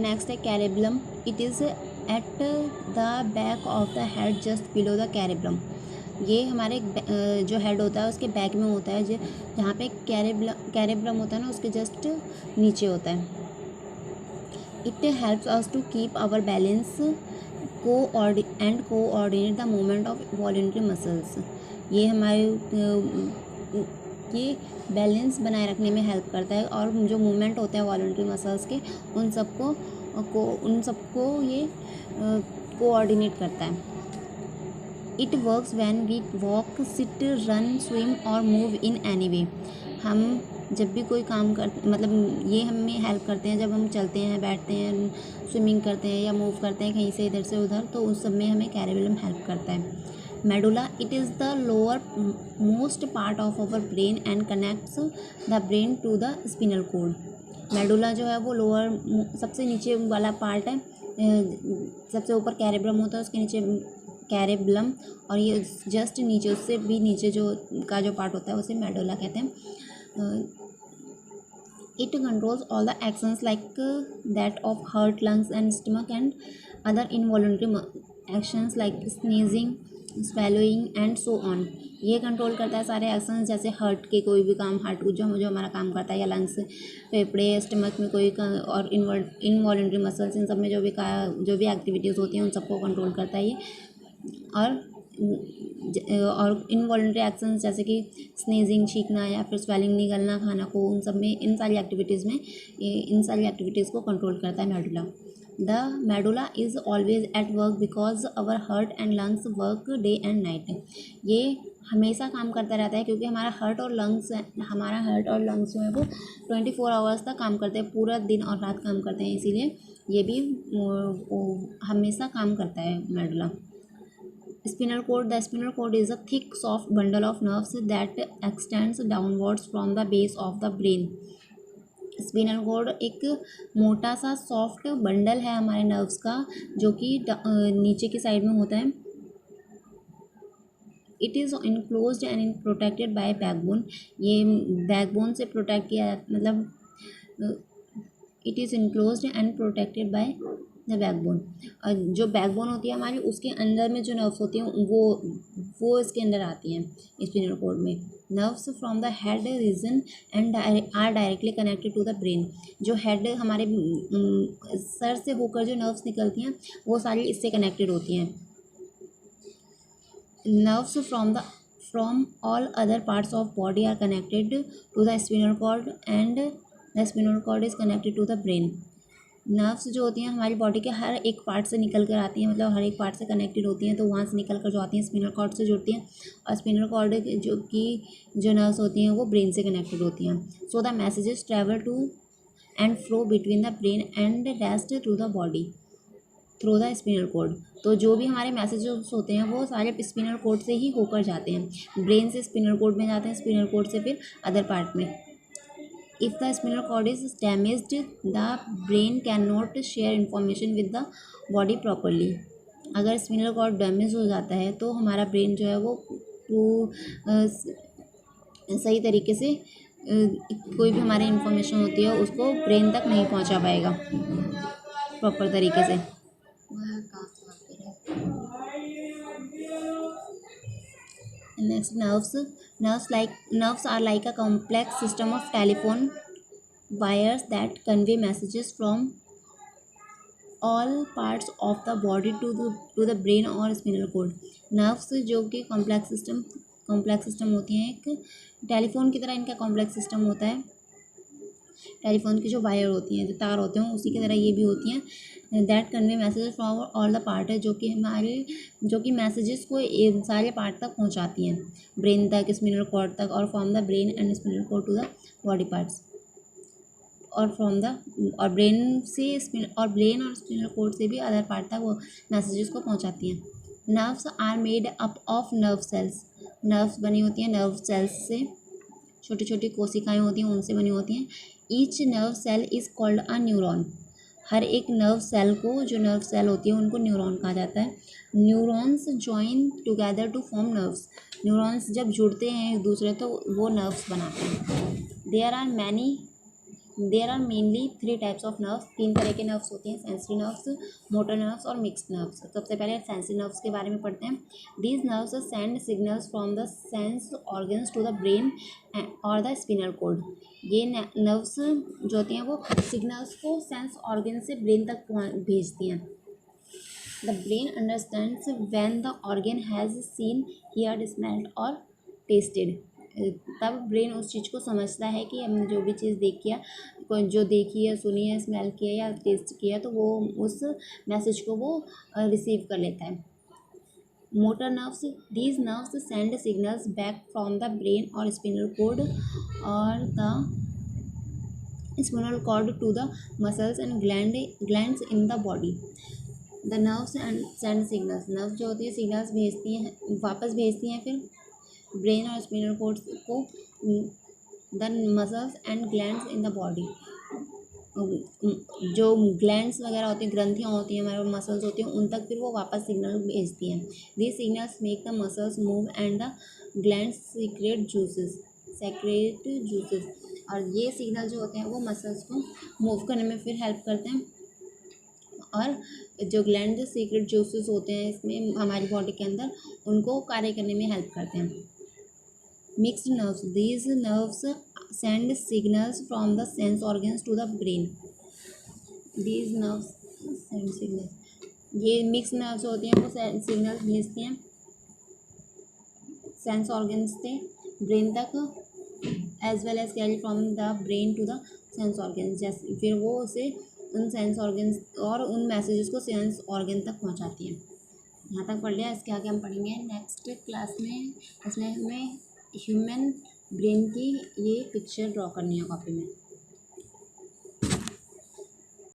Next है cerebellum. It is at the back of the head just below the cerebellum. ये हमारे जो head होता है उसके बैक में होता है, जहाँ पे कैरेबलम होता है ना उसके जस्ट नीचे होता है. It helps us to keep our balance coordinate the movement of voluntary muscles. ये हमारे ये बैलेंस बनाए रखने में हेल्प करता है और जो मूवमेंट होते हैं वॉलंटरी मसल्स के उन सबको ये कोऑर्डिनेट करता है. It works when we walk, sit, run, swim और मूव इन एनी वे. हम जब भी कोई काम मतलब ये हमें हेल्प करते हैं जब हम चलते हैं, बैठते हैं, स्विमिंग करते हैं या मूव करते हैं कहीं से इधर से उधर, तो उस सब में हमें कैरेबलम हेल्प करता है. Medulla. It is the lower most part of our brain and connects the brain to the spinal cord. Medulla जो है वो लोअर सबसे नीचे वाला पार्ट है. सबसे ऊपर कैरेबलम होता है, उसके नीचे कैरेबलम, और ये जस्ट नीचे, उससे भी नीचे जो पार्ट होता है उसे मेडुला कहते हैं. It controls all the actions like that of heart, lungs and stomach and other involuntary actions like sneezing, swallowing and so on. ये कंट्रोल करता है सारे एक्शंस, जैसे हार्ट के कोई भी काम, हार्ट जो हमारा काम करता है, या लंग्स, फेफड़े, स्टमक में कोई और इनवॉलंटरी मसल्स, इन सब में जो भी एक्टिविटीज़ होती हैं उन सबको कंट्रोल करता है ये. और इनवॉलंटरी एक्शंस जैसे कि स्नीजिंग, छींकना या फिर स्वेलिंग, निगलना, खाना को, उन सब में, इन सारी एक्टिविटीज़ को कंट्रोल करता है medulla. The medulla is always at work because our heart and lungs work day and night. ये हमेशा काम करता रहता है क्योंकि हमारा हार्ट और लंग्स जो है वो 24 आवर्स तक काम करते हैं, पूरा दिन और रात काम करते हैं, इसीलिए ये भी हमेशा काम करता है medulla. Spinal cord. The spinal cord is a thick, soft bundle of nerves that extends downwards from the base of the brain. Spinal cord एक मोटा सा सॉफ्ट बंडल है हमारे नर्व्स का, जो कि नीचे की साइड में होता है. It is enclosed and protected by backbone. ये बैकबोन से प्रोटेक्ट किया, मतलब it is enclosed and protected by the backbone. और जो बैकबोन होती है हमारी, उसके अंदर में जो नर्व्स होती हैं वो इसके अंदर आती हैं स्पिनल कोड में. Nerves from the head region and are directly connected to the brain. जो हेड हमारे सर से होकर जो नर्व्स निकलती हैं वो सारी इससे कनेक्टेड होती हैं. Nerves from all other parts of body are connected to the spinal cord and the spinal cord is connected to the brain. Nerves जो होती हैं हमारी बॉडी के हर एक पार्ट से निकल कर आती हैं, मतलब हर एक पार्ट से कनेक्टेड होती हैं, तो वहाँ से निकल कर जो आती हैं स्पिनल कॉर्ड से जुड़ती हैं, और स्पिनल कॉर्ड जो नर्व्स होती हैं वो ब्रेन से कनेक्टेड होती हैं. So the messages travel to and fro between the brain and rest through the body through the spinal cord. तो जो भी हमारे मैसेजेस होते हैं वो सारे स्पिनल कोड से ही होकर जाते हैं. ब्रेन से स्पिनल कोड में जाते हैं, स्पिनल कोड से फिर अदर पार्ट में. If the spinal cord is damaged, the brain cannot share information with the body properly. अगर स्पिनल कॉर्ड डैमेज हो जाता है तो हमारा ब्रेन जो है वो सही तरीके से कोई भी हमारी इन्फॉर्मेशन होती है उसको ब्रेन तक नहीं पहुंचा पाएगा प्रॉपर तरीके से. Next, nerves are like a complex system of telephone wires that convey messages from all parts of the body to the brain और spinal cord. Nerves जो कि कॉम्प्लेक्स सिस्टम होती हैं, एक टेलीफोन की तरह इनका कॉम्प्लेक्स सिस्टम होता है. टेलीफोन की जो वायर होती हैं, जो तार होते हैं, उसी की तरह ये भी होती हैं. That convey messages from all the part है, जो कि मैसेजेस को सारे पार्ट तक पहुंचाती हैं, ब्रेन तक, स्पिनल कॉर्ड तक, और from the brain and spinal cord to the body parts, और ब्रेन और स्पिनल कॉर्ड से भी अदर पार्ट तक वो मैसेजेस को पहुंचाती हैं. Nerves are made up of nerve cells. Nerves बनी होती हैं नर्व सेल्स से, छोटी छोटी कोशिकाएं होती हैं उनसे बनी होती हैं. Each nerve cell is called a neuron. हर एक नर्व सेल को, जो नर्व सेल होती है उनको न्यूरॉन कहा जाता है. Neurons join together to form nerves. Neurons जब जुड़ते हैं एक दूसरे तो वो नर्व्स बनाते हैं. There are there are mainly 3 types of nerves, 3 तरह के नर्व्स होते हैं, सेंसरी नर्व्स, मोटर नर्व्स और मिक्स्ड नर्व्स। सबसे पहले सेंसरी नर्व्स के बारे में पढ़ते हैं। These nerves send signals from the sense organs to the brain और द स्पिनल कॉर्ड। ये नर्व्स जो होती हैं वो सिग्नल्स को सेंस ऑर्गन से ब्रेन तक भेजती हैं। The brain understands when the organ has seen, heard, smelled और टेस्टेड। तब ब्रेन उस चीज़ को समझता है कि हमने जो भी चीज़ देखी है, कोई जो देखी है, सुनी है, स्मेल किया या टेस्ट किया, तो वो उस मैसेज को वो रिसीव कर लेता है। Motor nerves, these nerves send signals back from the brain और स्पिनल कॉर्ड और the spinal cord to the muscles and glands in the body. The nerves and send signals, nerves जो होती है सिग्नल्स भेजती हैं, वापस भेजती हैं फिर ब्रेन और स्पिनल कॉर्ड को, the muscles and glands in the body. जो ग्लैंड्स वगैरह होती हैं, ग्रंथियाँ होती हैं, हमारे मसल्स होती हैं, उन तक फिर वो वापस सिग्नल भेजती हैं। These signals make the muscles move and the glands secret juices. और ये सिग्नल जो होते हैं वो मसल्स को मूव करने में फिर हेल्प करते हैं, और जो ग्लैंड जो सीक्रेट जूसेस होते हैं इसमें हमारी बॉडी के अंदर, उनको कार्य करने में हेल्प करते हैं। Mixed nerves, these nerves send signals from the sense organs to the brain. These nerves send signals, ये मिक्स नर्व्स होती हैं वो सिग्नल्स भेजती हैं सेंस ऑर्गन्स से ब्रेन तक, as well as carry from the brain to the sense organs. जैसे फिर वो उसे उन सेंस ऑर्गन्स और उन मैसेजेस को सेंस ऑर्गन तक पहुंचाती है। यहाँ तक पढ़ लिया, इसके आगे हम पढ़ेंगे नेक्स्ट क्लास में। इसमें हमें ह्यूमन ब्रेन की ये पिक्चर ड्रॉ करनी है कॉपी में।